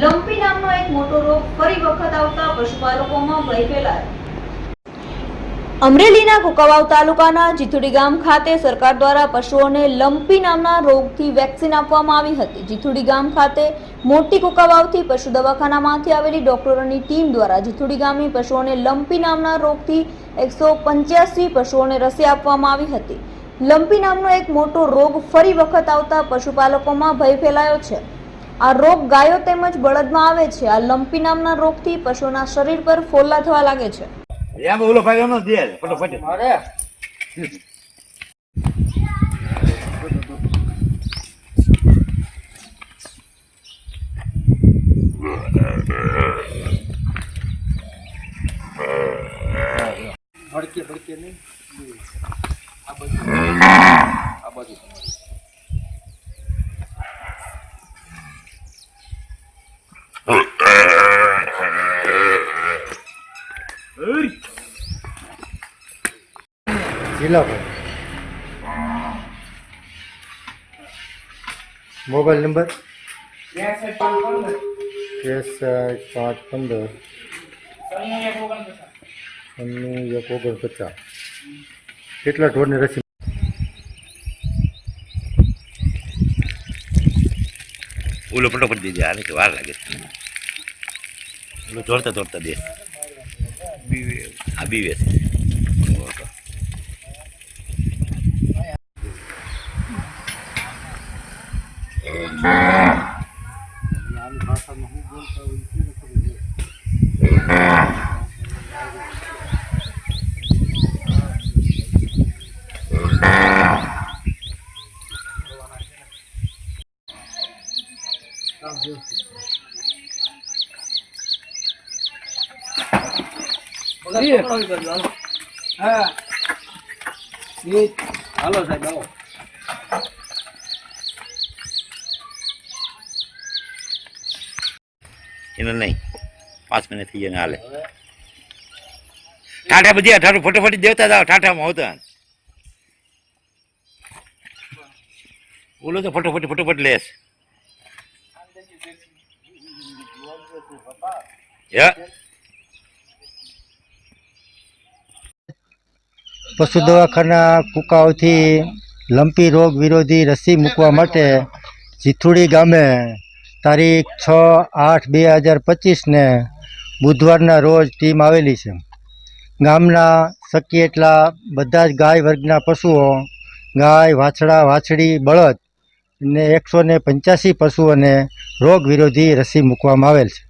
Lumpy નામનો એક મોટો રોગ ફરી વખત આવતા પશુપાલકોમાં ભય ફેલાયો। અમરેલીના કુંકાવાવ તાલુકાના જીથુડી ગામ ખાતે સરકાર દ્વારા પશુઓને લંપી નામના રોગથી વેક્સિન આપવામાં આવી હતી। જીથુડી ગામ ખાતે મોટી કુંકાવાવથી પશુ દવાખાનામાંથી આવેલી ડોક્ટરોની ટીમ દ્વારા જીથુડી ગામની પશુઓને લંપી નામના રોગથી 185 પશુઓને રસી આપવામાં આવી હતી। લંપી નામનો એક મોટો રોગ ફરી વખત આવતા પશુપાલકોમાં ભય ફેલાયો છે। આ રોગ ગાયો તેમજ બળદમાં આવે છે। આ લંપી નામના રોગથી પશુના શરીર પર ફોલ્લા થવા લાગે છે। Ya me lo pagan unos días, fotofoti. ભડકે નહીં આ બાજુ जिला पर मोबाइल नंबर 6515 9149 કેટલા ઢોરની રસી ઓલો ફટોફટ દીધી હાલે કે વાર લાગે ઓલો દોડતા દોડતા દે આ બીવે હા હાલો સાહેબ આવો એનો નહીં 5 મિનિટ થઈ જાય હાલે ઠાઠા બધી ઠાઠું ફટોફટી દેવતા જાવ ઠાઠામાં હોતા ઓલો તો ફટોફટ લેસ પશુ દવાખાના કુંકાવથી લંપી રોગ વિરોધી રસી મૂકવા માટે જીથુડી ગામે તારીખ 6/8/2025 બુધવારના રોજ ટીમ આવેલી છે। ગામના શક્ય એટલા બધા જ ગાય વર્ગના પશુઓ ગાય વાછડા વાછડી બળદ ને 185 પશુઓને રોગ વિરોધી રસી મૂકવામાં આવેલ છે।